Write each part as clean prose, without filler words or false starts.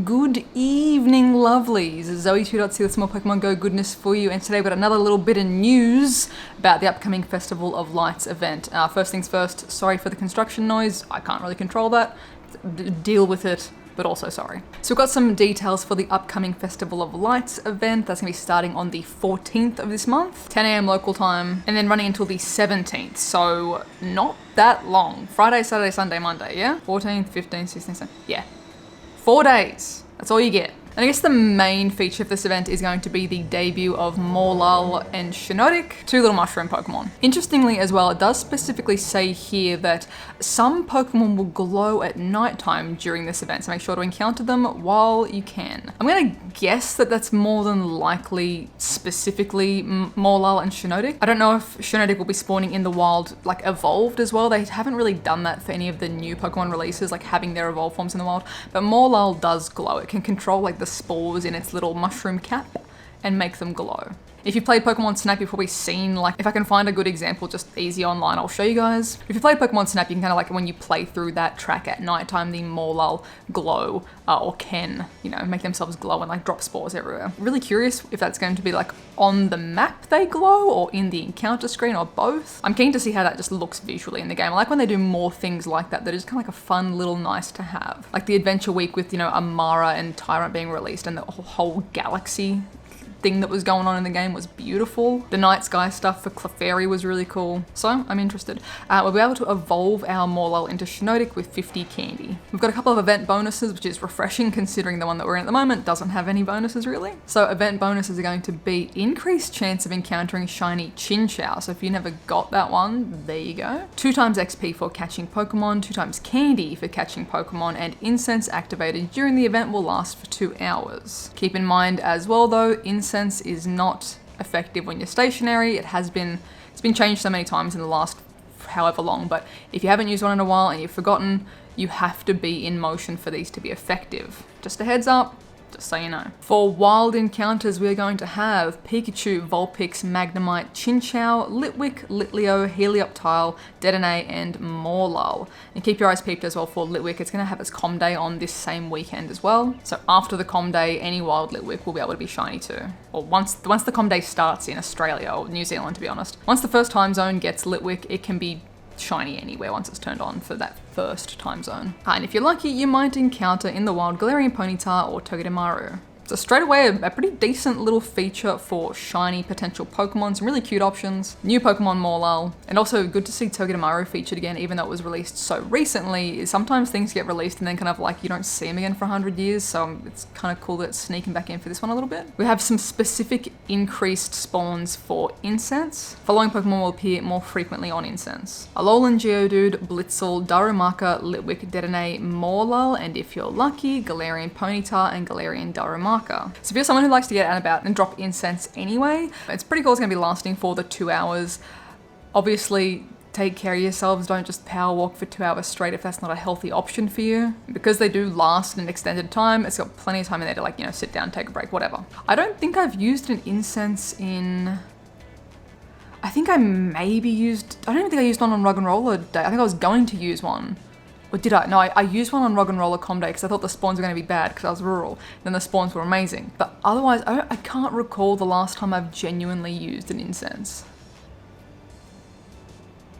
Good evening, lovelies. ZoëTwoDots here with some more Pokemon Go goodness for you, and today we've got another little bit of news about the upcoming Festival of Lights event. First things first, sorry for the construction noise. I can't really control that. Deal with it, but also sorry. So we've got some details for the upcoming Festival of Lights event. That's going to be starting on the 14th of this month, 10 AM local time, and then running until the 17th. So not that long. Friday, Saturday, Sunday, Monday, yeah? 14th, 15th, 16th, 17th. Yeah. 4 days. That's all you get. And I guess the main feature of this event is going to be the debut of Morelull and Shiinotic, two little mushroom Pokemon. Interestingly as well, it does specifically say here that some Pokemon will glow at nighttime during this event, so make sure to encounter them while you can. I'm gonna guess that that's more than likely specifically Morelull and Shiinotic. I don't know if Shiinotic will be spawning in the wild, like evolved as well. They haven't really done that for any of the new Pokemon releases, like having their evolved forms in the wild, but Morelull does glow. It can control like the spores in its little mushroom cap and make them glow. If you've played Pokemon Snap, you've probably seen, like, if I can find a good example, just easy online, I'll show you guys. If you played Pokemon Snap, you can kind of like, when you play through that track at nighttime, the Morelull glow, or can, you know, make themselves glow and like drop spores everywhere. Really curious if that's going to be like on the map they glow or in the encounter screen or both. I'm keen to see how that just looks visually in the game. I like when they do more things like that is kind of like a fun little nice to have. Like the Adventure Week with, you know, Amara and Tyrant being released and the whole galaxy thing that was going on in the game was beautiful. The night sky stuff for Clefairy was really cool. So I'm interested. We'll be able to evolve our Morelull into Shiinotic with 50 candy. We've got a couple of event bonuses, which is refreshing considering the one that we're in at the moment doesn't have any bonuses really. So event bonuses are going to be increased chance of encountering shiny Chinchou. So if you never got that one, there you go. 2 times XP for catching Pokemon, 2 times candy for catching Pokemon, and incense activated during the event will last for 2 hours. Keep in mind as well though, incense is not effective when you're stationary. It's been changed so many times in the last however long, but if you haven't used one in a while and you've forgotten, you have to be in motion for these to be effective. Just a heads up, just so you know. For wild encounters, we're going to have Pikachu, Vulpix, Magnemite, Chinchou, Litwick, Litleo, Helioptile, Dedenne, and Morelull. And keep your eyes peeled as well for Litwick. It's going to have its Com Day on this same weekend as well. So after the Com Day, any wild Litwick will be able to be shiny too. Or once the Com Day starts in Australia, or New Zealand to be honest. Once the first time zone gets Litwick, it can be shiny anywhere once it's turned on for that first time zone. And if you're lucky, you might encounter in the wild Galarian Ponyta or Togedemaru. So straight away, a pretty decent little feature for shiny potential Pokemon, some really cute options. New Pokemon Morelull, and also good to see Togedemaru featured again, even though it was released so recently. Sometimes things get released and then kind of like you don't see them again for 100 years, so it's kind of cool that it's sneaking back in for this one a little bit. We have some specific increased spawns for Incense. Following Pokemon will appear more frequently on Incense: Alolan Geodude, Blitzel, Darumaka, Litwick, Dedenne, Morelull, and if you're lucky, Galarian Ponyta and Galarian Darumaka. So if you're someone who likes to get out and about and drop incense anyway, it's pretty cool. It's going to be lasting for the 2 hours. Obviously, take care of yourselves. Don't just power walk for 2 hours straight if that's not a healthy option for you. Because they do last an extended time, it's got plenty of time in there to, like, you know, sit down, take a break, whatever. I don't think I've used an incense in... I think I maybe used... I don't even think I used one on Rug and Roller Day. I think I was going to use one. Or did I? No, I used one on Rug and Roller Com Day because I thought the spawns were going to be bad because I was rural. Then the spawns were amazing. But otherwise, I can't recall the last time I've genuinely used an incense.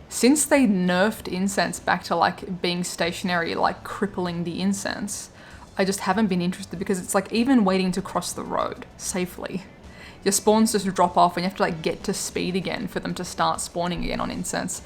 Since they nerfed incense back to like being stationary, like crippling the incense, I just haven't been interested because it's like even waiting to cross the road safely, your spawns just drop off and you have to like get to speed again for them to start spawning again on incense.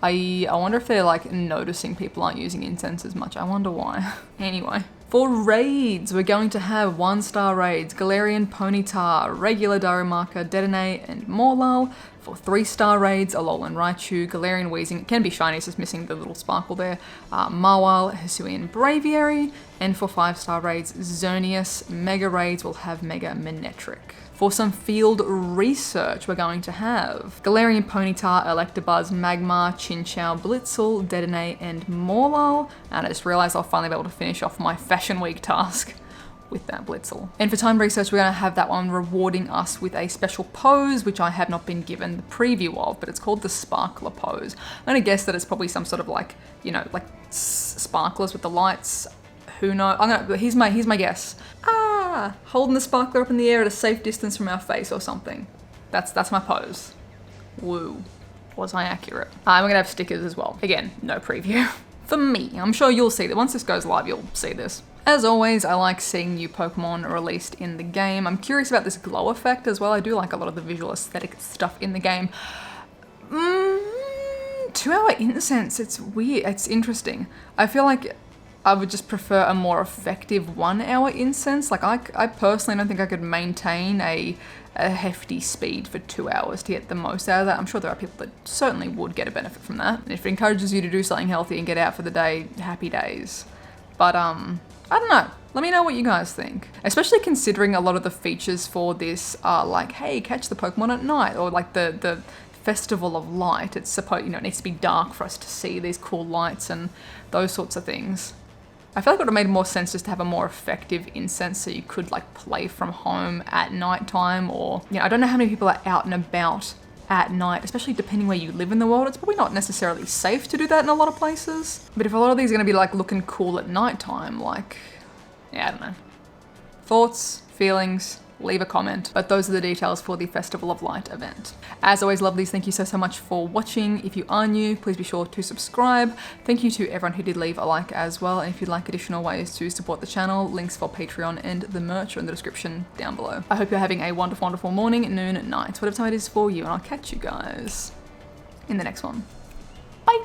I wonder if they're like noticing people aren't using incense as much. I wonder why. Anyway, for raids, we're going to have 1-star raids: Galarian Ponyta, regular Darumaka, Dedenne, and Morelull. For 3-star raids, Alolan Raichu, Galarian Weezing, it can be shiny, it's just missing the little sparkle there, Mawile, Hisuian Braviary. And for 5-star raids, Xerneas. Mega raids will have Mega Manectric. For some field research, we're going to have Galarian Ponyta, Electabuzz, Magmar, Chinchou, Blitzel, Dedenne, and Morelull. And I just realized I'll finally be able to finish off my Fashion Week task with that Blitzel. And for time research, we're going to have that one rewarding us with a special pose, which I have not been given the preview of, but it's called the Sparkler pose. I'm going to guess that it's probably some sort of like, you know, like sparklers with the lights. Who knows? Here's my guess. Holding the sparkler up in the air at a safe distance from our face or something. That's my pose. Woo. Was I accurate? We're gonna have stickers as well. Again, no preview. For me, I'm sure you'll see that once this goes live, you'll see this. As always, I like seeing new Pokemon released in the game. I'm curious about this glow effect as well. I do like a lot of the visual aesthetic stuff in the game. 2-hour incense, it's weird, it's interesting. I feel like I would just prefer a more effective 1-hour incense. Like I personally don't think I could maintain a hefty speed for 2 hours to get the most out of that. I'm sure there are people that certainly would get a benefit from that. And if it encourages you to do something healthy and get out for the day, happy days. But I don't know. Let me know what you guys think. Especially considering a lot of the features for this are like, hey, catch the Pokemon at night, or like the Festival of Light. It's supposed, it needs to be dark for us to see these cool lights and those sorts of things. I feel like it would have made more sense just to have a more effective incense so you could like play from home at nighttime, or, I don't know how many people are out and about at night, especially depending where you live in the world. It's probably not necessarily safe to do that in a lot of places. But if a lot of these are going to be like looking cool at nighttime, like, yeah, I don't know. Thoughts, feelings, leave a comment. But those are the details for the Festival of Light event. As always, lovelies, thank you so much for watching. If you are new, please be sure to subscribe. Thank you to everyone who did leave a like as well. And if you'd like additional ways to support the channel, links for Patreon and the merch are in the description down below. I hope you're having a wonderful, wonderful morning, noon, night, whatever time it is for you. And I'll catch you guys in the next one. Bye.